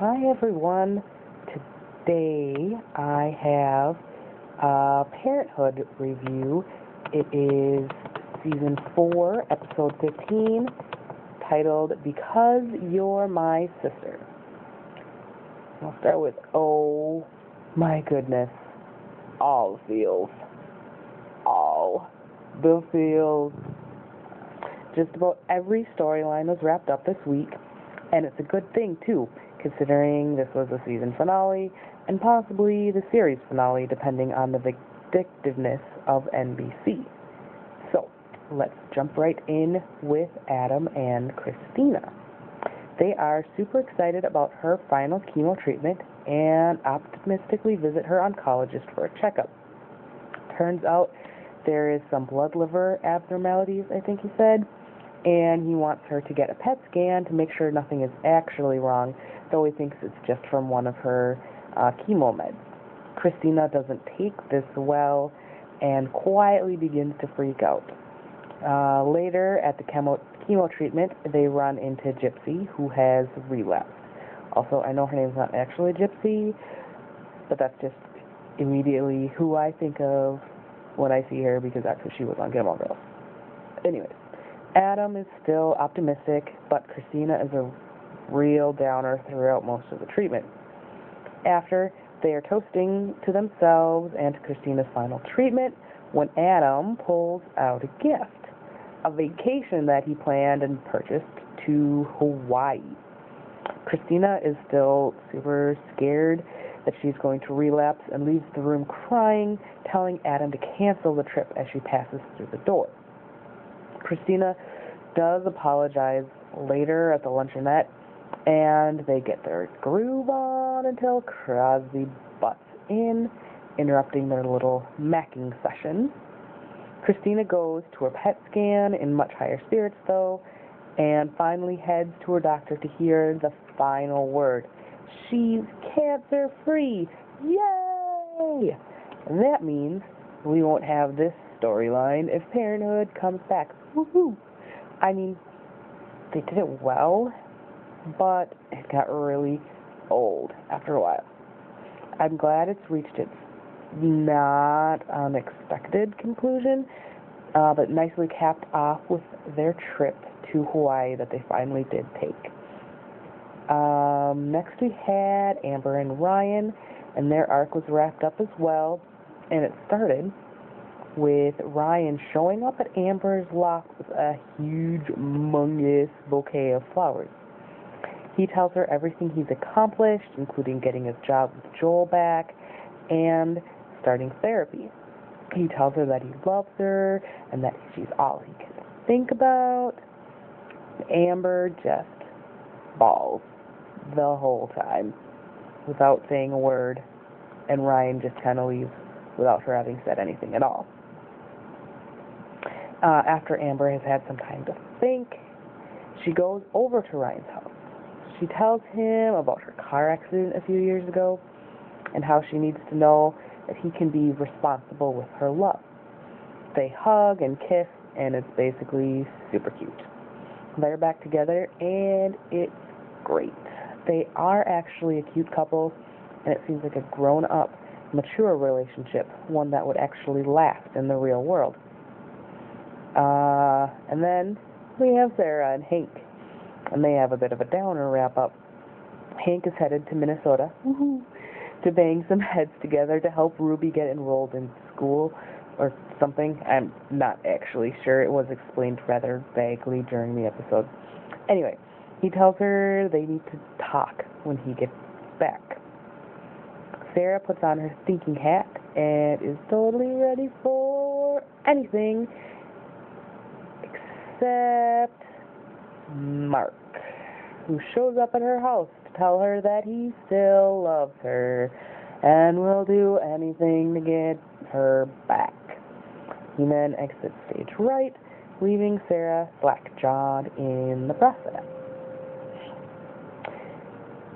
Hi everyone. Today I have a Parenthood review. It is season 4, episode 15, titled Because You're My Sister. I'll start with, oh my goodness, all the feels. All the feels. Just about every storyline was wrapped up this week, and it's a good thing too, considering this was the season finale and possibly the series finale, depending on the vindictiveness of NBC. So, let's jump right in with Adam and Christina. They are super excited about her final chemo treatment and optimistically visit her oncologist for a checkup. Turns out there is some blood liver abnormalities, I think he said, and he wants her to get a PET scan to make sure nothing is actually wrong, though he thinks it's just from one of her chemo meds. Christina doesn't take this well and quietly begins to freak out. Later, at the chemo treatment, they run into Gypsy, who has relapsed. Also, I know her name's not actually Gypsy, but that's just immediately who I think of when I see her, because that's who she was on Gilmore Girls. Anyways, Adam is still optimistic, but Christina is a real downer throughout most of the treatment. After, they are toasting to themselves and to Christina's final treatment when Adam pulls out a gift, a vacation that he planned and purchased to Hawaii. Christina is still super scared that she's going to relapse and leaves the room crying, telling Adam to cancel the trip as she passes through the door. Christina does apologize later at the luncheonette, and they get their groove on until Crosby butts in, interrupting their little macking session. Christina goes to her PET scan in much higher spirits, though, and finally heads to her doctor to hear the final word. She's cancer-free! Yay! That means we won't have this storyline if Parenthood comes back. Woohoo! I mean, they did it well, but it got really old after a while. I'm glad it's reached its not unexpected conclusion, but nicely capped off with their trip to Hawaii that they finally did take. Next we had Amber and Ryan, and their arc was wrapped up as well, and it started with Ryan showing up at Amber's loft with a huge, humongous bouquet of flowers. He tells her everything he's accomplished, including getting his job with Joel back and starting therapy. He tells her that he loves her and that she's all he can think about. Amber just bawls the whole time without saying a word, and Ryan just kind of leaves without her having said anything at all. After Amber has had some time to think, she goes over to Ryan's house. She tells him about her car accident a few years ago and how she needs to know that he can be responsible with her love. They hug and kiss, and it's basically super cute. They're back together, and it's great. They are actually a cute couple, and it seems like a grown-up, mature relationship, one that would actually last in the real world. And then we have Sarah and Hank, and they have a bit of a downer wrap-up. Hank is headed to Minnesota to bang some heads together to help Ruby get enrolled in school or something. I'm not actually sure. It was explained rather vaguely during the episode. Anyway, he tells her they need to talk when he gets back. Sarah puts on her thinking hat and is totally ready for anything except Mark, who shows up at her house to tell her that he still loves her and will do anything to get her back. He then exits stage right, leaving Sarah slack-jawed in the process.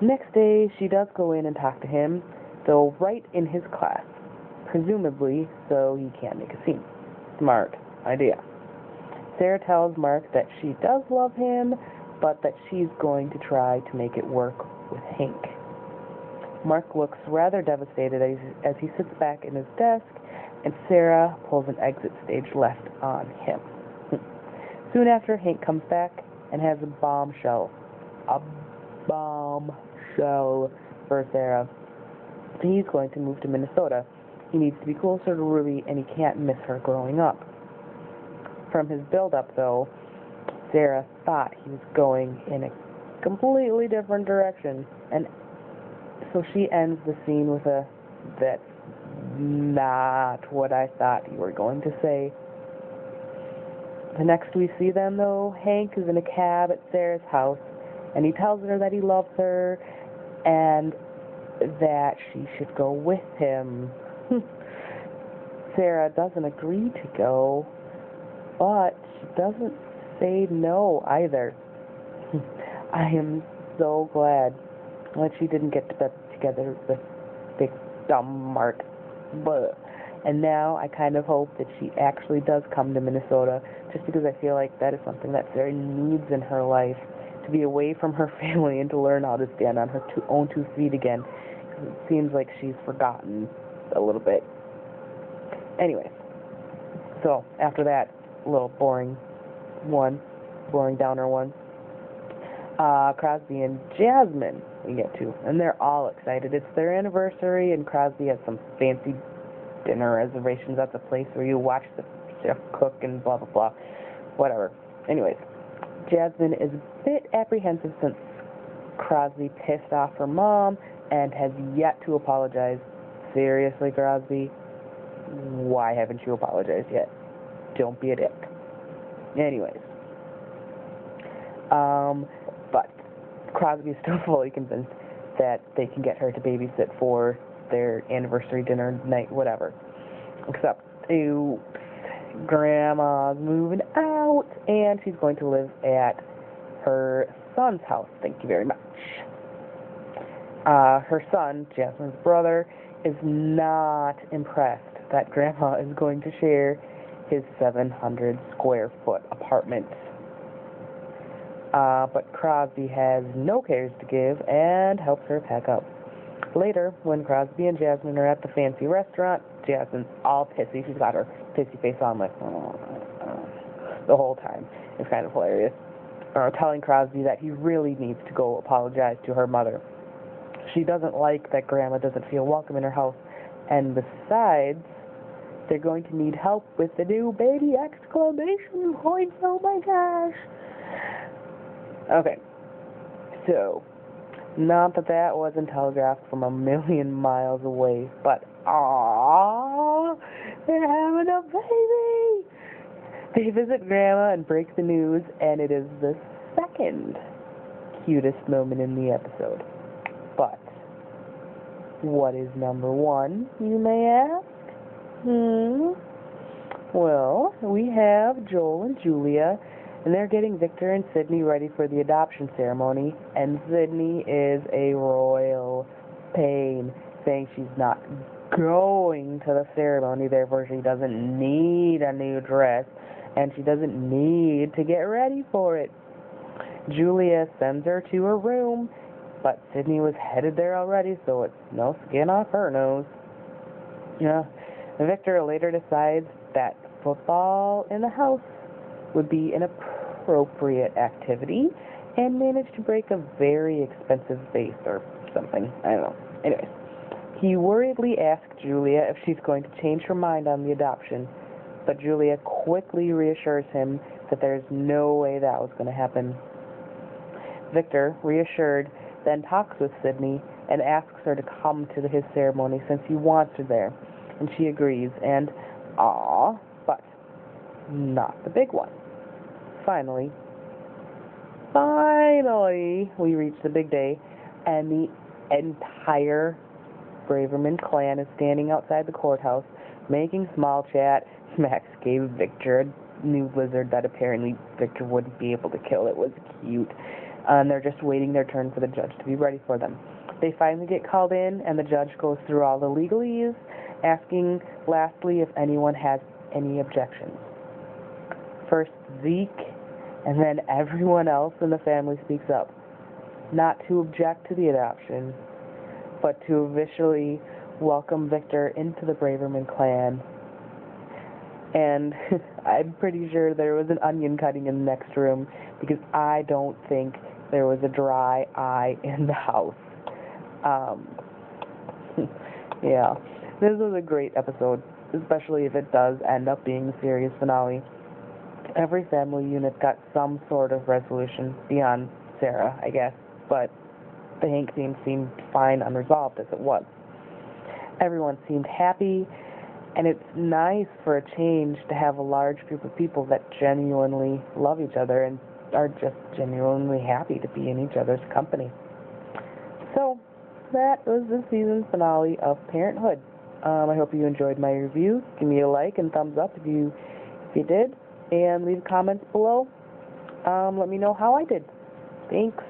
Next day, she does go in and talk to him, though right in his class, presumably so he can't make a scene. Smart idea. Sarah tells Mark that she does love him, but that she's going to try to make it work with Hank. Mark looks rather devastated as he sits back in his desk, and Sarah pulls an exit stage left on him. Soon after, Hank comes back and has a bombshell for Sarah. He's going to move to Minnesota. He needs to be closer to Ruby, and he can't miss her growing up. From his build-up, though, Sarah thought he was going in a completely different direction, and so she ends the scene with a, "That's not what I thought you were going to say." The next we see them, though, Hank is in a cab at Sarah's house, and he tells her that he loves her and that she should go with him. Sarah doesn't agree to go, but she doesn't say no either. I am so glad that she didn't get together with big dumb Mark. But and now I kind of hope that she actually does come to Minnesota, just because I feel like that is something that Sarah needs in her life, to be away from her family and to learn how to stand on her own two feet again. It seems like she's forgotten a little bit. Anyways, so after that little boring downer one, Crosby and Jasmine we get to, and they're all excited. It's their anniversary, and Crosby has some fancy dinner reservations at the place where you watch the chef cook and blah blah blah, whatever. Anyways, Jasmine is a bit apprehensive since Crosby pissed off her mom and has yet to apologize. Seriously, Crosby, why haven't you apologized yet? Don't be a dick. Anyways, but Crosby is still fully convinced that they can get her to babysit for their anniversary dinner night, whatever. Except, oops, Grandma's moving out, and she's going to live at her son's house. Thank you very much. Her son, Jasmine's brother, is not impressed that Grandma is going to share his 700 square foot apartment. But Crosby has no cares to give and helps her pack up. Later, when Crosby and Jasmine are at the fancy restaurant, Jasmine's all pissy. She's got her pissy face on like the whole time. It's kind of hilarious. Telling Crosby that he really needs to go apologize to her mother. She doesn't like that Grandma doesn't feel welcome in her house, and besides, they're going to need help with the new baby exclamation points. Oh my gosh. Okay, so, not that wasn't telegraphed from a million miles away, but aww, they're having a baby! They visit Grandma and break the news, and it is the second cutest moment in the episode. But, what is number one, you may ask? Well, we have Joel and Julia, and they're getting Victor and Sydney ready for the adoption ceremony, and Sydney is a royal pain, saying she's not going to the ceremony, therefore she doesn't need a new dress, and she doesn't need to get ready for it. Julia sends her to her room, but Sydney was headed there already, so it's no skin off her nose. Victor later decides that football in the house would be an appropriate activity, and managed to break a very expensive vase or something. I don't know. Anyways, he worriedly asked Julia if she's going to change her mind on the adoption, but Julia quickly reassures him that there's no way that was going to happen. Victor, reassured, then talks with Sydney and asks her to come to his ceremony since he wants her there, and she agrees, and but not the big one. Finally, we reach the big day, and the entire Braverman clan is standing outside the courthouse, making small chat. Max gave Victor a new lizard that apparently Victor wouldn't be able to kill. It was cute. And they're just waiting their turn for the judge to be ready for them. They finally get called in, and the judge goes through all the legalese, asking lastly if anyone has any objections. First, Zeke, And then everyone else in the family speaks up, not to object to the adoption, but to officially welcome Victor into the Braverman clan. And I'm pretty sure there was an onion cutting in the next room, because I don't think there was a dry eye in the house. Yeah, this was a great episode, especially if it does end up being the series finale. Every family unit got some sort of resolution beyond Sarah, I guess, but the Hank theme seemed fine unresolved as it was. Everyone seemed happy, and it's nice for a change to have a large group of people that genuinely love each other and are just genuinely happy to be in each other's company. So, that was the season finale of Parenthood. I hope you enjoyed my review. Give me a like and thumbs up if you did, and leave comments below. Let me know how I did. Thanks.